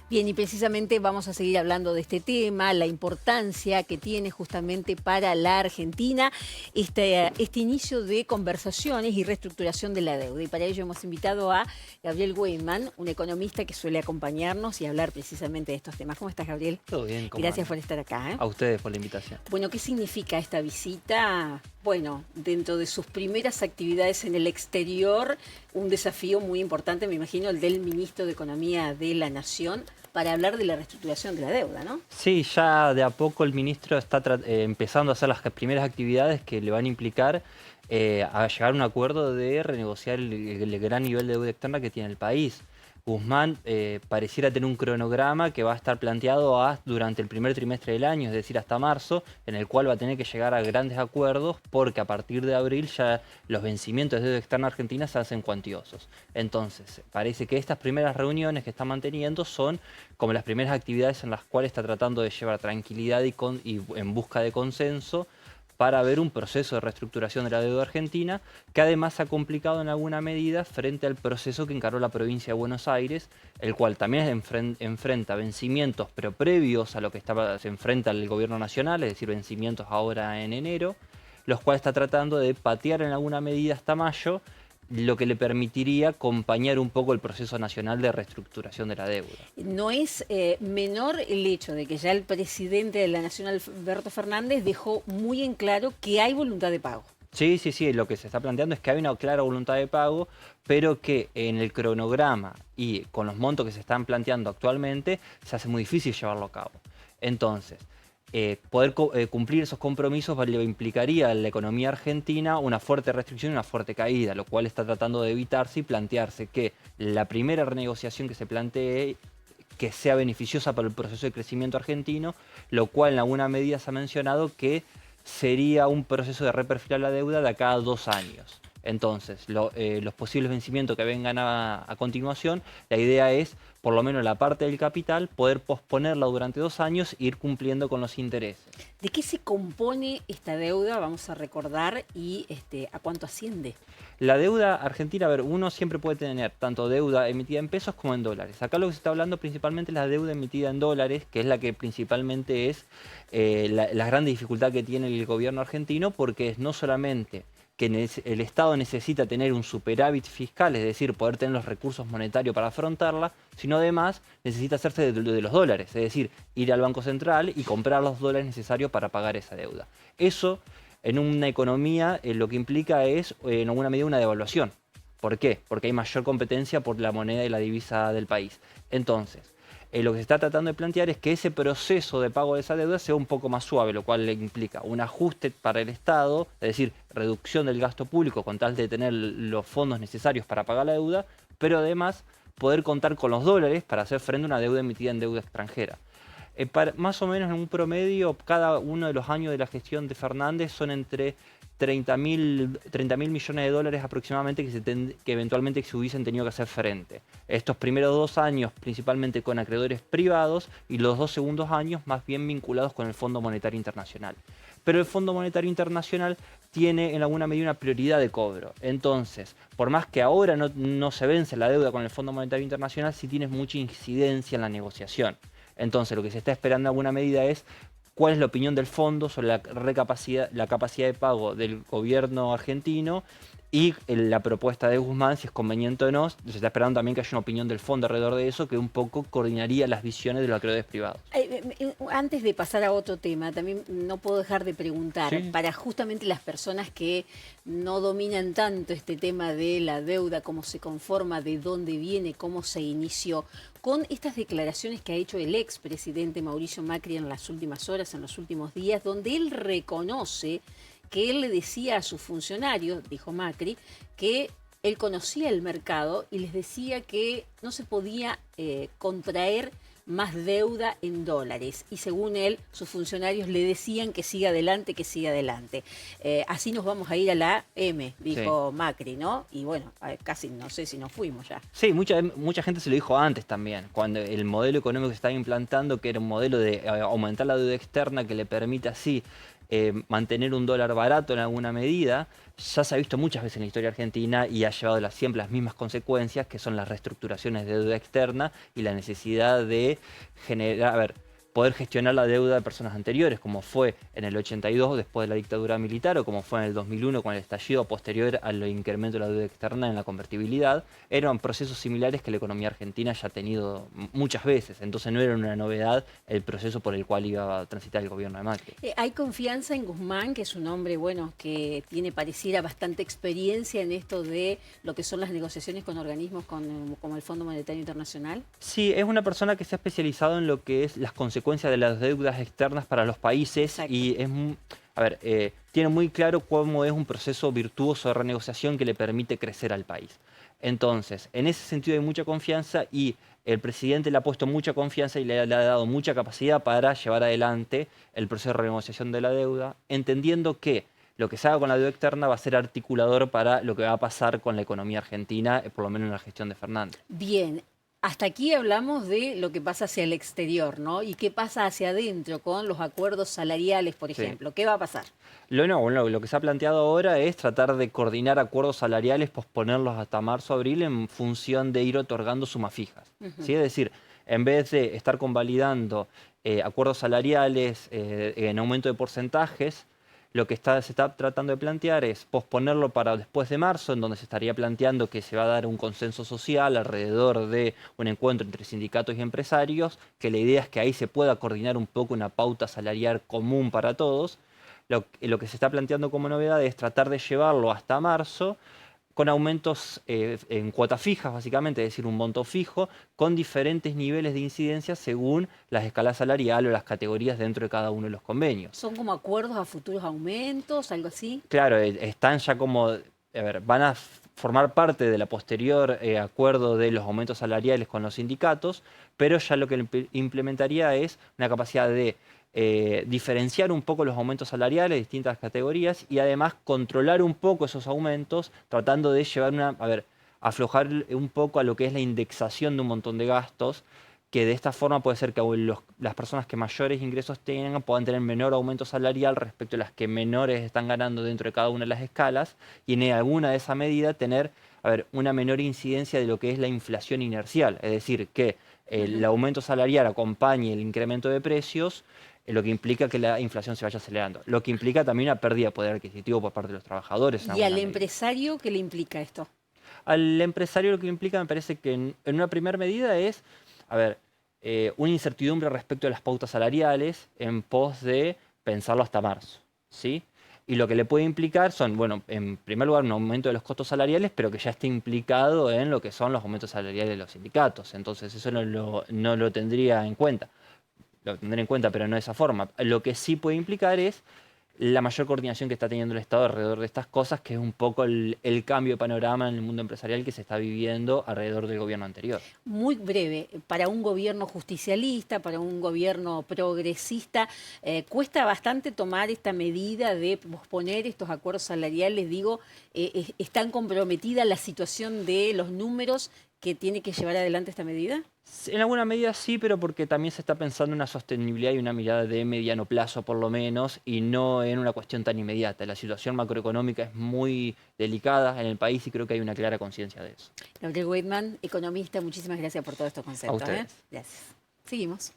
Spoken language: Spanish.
Bien, y precisamente vamos a seguir hablando de este tema, la importancia que tiene justamente para la Argentina este inicio de conversaciones y reestructuración de la deuda. Y para ello hemos invitado a Gabriel Weinman, un economista que suele acompañarnos y hablar precisamente de estos temas. ¿Cómo estás, Gabriel? Todo bien, ¿cómo Gracias andan? por estar acá, ¿eh? A ustedes por la invitación. Bueno, ¿qué significa esta visita? Bueno, dentro de sus primeras actividades en el exterior, un desafío muy importante, me imagino, el del ministro de Economía de la Nación, para hablar de la reestructuración de la deuda, ¿no? Sí, ya de a poco el ministro está empezando a hacer las primeras actividades que le van a implicar a llegar a un acuerdo de renegociar el gran nivel de deuda externa que tiene el país. Guzmán pareciera tener un cronograma que va a estar planteado durante el primer trimestre del año, es decir, hasta marzo, en el cual va a tener que llegar a grandes acuerdos porque a partir de abril ya los vencimientos de deuda externa argentina se hacen cuantiosos. Entonces, parece que estas primeras reuniones que está manteniendo son como las primeras actividades en las cuales está tratando de llevar tranquilidad y en busca de consenso para ver un proceso de reestructuración de la deuda argentina, que además ha complicado en alguna medida frente al proceso que encaró la provincia de Buenos Aires, el cual también enfrenta vencimientos, pero previos a lo que se enfrenta el gobierno nacional, es decir, vencimientos ahora en enero, los cuales está tratando de patear en alguna medida hasta mayo, lo que le permitiría acompañar un poco el proceso nacional de reestructuración de la deuda. No es menor el hecho de que ya el presidente de la Nación, Alberto Fernández, dejó muy en claro que hay voluntad de pago. Sí, sí, sí, lo que se está planteando es que hay una clara voluntad de pago, pero que en el cronograma y con los montos que se están planteando actualmente, se hace muy difícil llevarlo a cabo. Entonces, poder cumplir esos compromisos le implicaría a la economía argentina una fuerte restricción y una fuerte caída, lo cual está tratando de evitarse y plantearse que la primera renegociación que se plantee que sea beneficiosa para el proceso de crecimiento argentino, lo cual en alguna medida se ha mencionado que sería un proceso de reperfilar la deuda de acá a 2 años. Entonces, los posibles vencimientos que vengan a continuación, la idea es, por lo menos la parte del capital, poder posponerla durante 2 años e ir cumpliendo con los intereses. ¿De qué se compone esta deuda? Vamos a recordar y a cuánto asciende. La deuda argentina, a ver, uno siempre puede tener tanto deuda emitida en pesos como en dólares. Acá lo que se está hablando principalmente es la deuda emitida en dólares, que es la que principalmente es la gran dificultad que tiene el gobierno argentino, porque es no solamente que el Estado necesita tener un superávit fiscal, es decir, poder tener los recursos monetarios para afrontarla, sino además necesita hacerse de los dólares, es decir, ir al Banco Central y comprar los dólares necesarios para pagar esa deuda. Eso, en una economía, lo que implica es, en alguna medida, una devaluación. ¿Por qué? Porque hay mayor competencia por la moneda y la divisa del país. Entonces, lo que se está tratando de plantear es que ese proceso de pago de esa deuda sea un poco más suave, lo cual le implica un ajuste para el Estado, es decir, reducción del gasto público con tal de tener los fondos necesarios para pagar la deuda, pero además poder contar con los dólares para hacer frente a una deuda emitida en deuda extranjera. Más o menos en un promedio, cada uno de los años de la gestión de Fernández son entre 30.000 millones de dólares aproximadamente que eventualmente se hubiesen tenido que hacer frente. Estos primeros 2 años principalmente con acreedores privados y los 2 segundos años más bien vinculados con el Fondo Monetario Internacional. Pero el Fondo Monetario Internacional tiene en alguna medida una prioridad de cobro. Entonces, por más que ahora no se vence la deuda con el Fondo Monetario Internacional, sí tiene mucha incidencia en la negociación. Entonces, lo que se está esperando en alguna medida es cuál es la opinión del fondo sobre la capacidad de pago del gobierno argentino y la propuesta de Guzmán, si es conveniente o no. Se está esperando también que haya una opinión del fondo alrededor de eso, que un poco coordinaría las visiones de los acreedores privados. Antes de pasar a otro tema, también no puedo dejar de preguntar, Sí. para justamente las personas que no dominan tanto este tema de la deuda, cómo se conforma, de dónde viene, cómo se inició, con estas declaraciones que ha hecho el expresidente Mauricio Macri en las últimas horas, en los últimos días, donde él reconoce que él le decía a sus funcionarios, dijo Macri, que él conocía el mercado y les decía que no se podía contraer más deuda en dólares. Y según él, sus funcionarios le decían que siga adelante, que siga adelante. Así nos vamos a ir a la M, dijo sí. Macri, ¿no? Y bueno, casi no sé si nos fuimos ya. Sí, mucha gente se lo dijo antes también, cuando el modelo económico que se estaba implantando, que era un modelo de aumentar la deuda externa que le permite así mantener un dólar barato en alguna medida, ya se ha visto muchas veces en la historia argentina y ha llevado siempre las mismas consecuencias, que son las reestructuraciones de deuda externa y la necesidad de generar, poder gestionar la deuda de personas anteriores, como fue en el 82 después de la dictadura militar o como fue en el 2001 con el estallido posterior al incremento de la deuda externa en la convertibilidad. Eran procesos similares que la economía argentina ya ha tenido muchas veces, entonces no era una novedad el proceso por el cual iba a transitar el gobierno de Macri. ¿Hay confianza en Guzmán, que es un hombre, bueno, que tiene pareciera bastante experiencia en esto de lo que son las negociaciones con organismos como el Fondo Monetario Internacional? Sí, es una persona que se ha especializado en lo que es las consecuencias de las deudas externas para los países. Exacto. Y es, tiene muy claro cómo es un proceso virtuoso de renegociación que le permite crecer al país. Entonces, en ese sentido hay mucha confianza y el presidente le ha puesto mucha confianza y le ha dado mucha capacidad para llevar adelante el proceso de renegociación de la deuda, entendiendo que lo que se haga con la deuda externa va a ser articulador para lo que va a pasar con la economía argentina, por lo menos en la gestión de Fernández. Bien, hasta aquí hablamos de lo que pasa hacia el exterior, ¿no? ¿Y qué pasa hacia adentro con los acuerdos salariales, por ejemplo? ¿Qué va a pasar? Lo que se ha planteado ahora es tratar de coordinar acuerdos salariales, posponerlos hasta marzo-abril en función de ir otorgando sumas fijas. ¿Sí? Es decir, en vez de estar convalidando acuerdos salariales en aumento de porcentajes, lo que se está tratando de plantear es posponerlo para después de marzo, en donde se estaría planteando que se va a dar un consenso social alrededor de un encuentro entre sindicatos y empresarios, que la idea es que ahí se pueda coordinar un poco una pauta salarial común para todos. Lo que se está planteando como novedad es tratar de llevarlo hasta marzo con aumentos en cuotas fijas, básicamente, es decir, un monto fijo, con diferentes niveles de incidencia según las escalas salariales o las categorías dentro de cada uno de los convenios. ¿Son como acuerdos a futuros aumentos, algo así? Claro, están ya van a formar parte de la posterior acuerdo de los aumentos salariales con los sindicatos, pero ya lo que implementaría es una capacidad de diferenciar un poco los aumentos salariales de distintas categorías y además controlar un poco esos aumentos, tratando de llevar aflojar un poco a lo que es la indexación de un montón de gastos, que de esta forma puede ser que las personas que mayores ingresos tengan puedan tener menor aumento salarial respecto a las que menores están ganando dentro de cada una de las escalas, y en alguna de esa medida tener una menor incidencia de lo que es la inflación inercial, es decir, que el aumento salarial acompañe el incremento de precios, lo que implica que la inflación se vaya acelerando, lo que implica también una pérdida de poder adquisitivo por parte de los trabajadores. ¿Y al empresario qué le implica esto? Al empresario lo que implica, me parece que en una primera medida es, una incertidumbre respecto a las pautas salariales en pos de pensarlo hasta marzo, ¿sí? Y lo que le puede implicar son, bueno, en primer lugar, un aumento de los costos salariales, pero que ya esté implicado en lo que son los aumentos salariales de los sindicatos. Entonces eso no lo tendría en cuenta. Lo tendré en cuenta, pero no de esa forma. Lo que sí puede implicar es la mayor coordinación que está teniendo el Estado alrededor de estas cosas, que es un poco el cambio de panorama en el mundo empresarial que se está viviendo alrededor del gobierno anterior. Muy breve, para un gobierno justicialista, para un gobierno progresista, cuesta bastante tomar esta medida de posponer estos acuerdos salariales. Digo, ¿están comprometida la situación de los números que tiene que llevar adelante esta medida? En alguna medida sí, pero porque también se está pensando en una sostenibilidad y una mirada de mediano plazo por lo menos, y no en una cuestión tan inmediata. La situación macroeconómica es muy delicada en el país y creo que hay una clara conciencia de eso. Gabriel Weidman, economista, muchísimas gracias por todos estos conceptos. A ustedes. Gracias. Seguimos.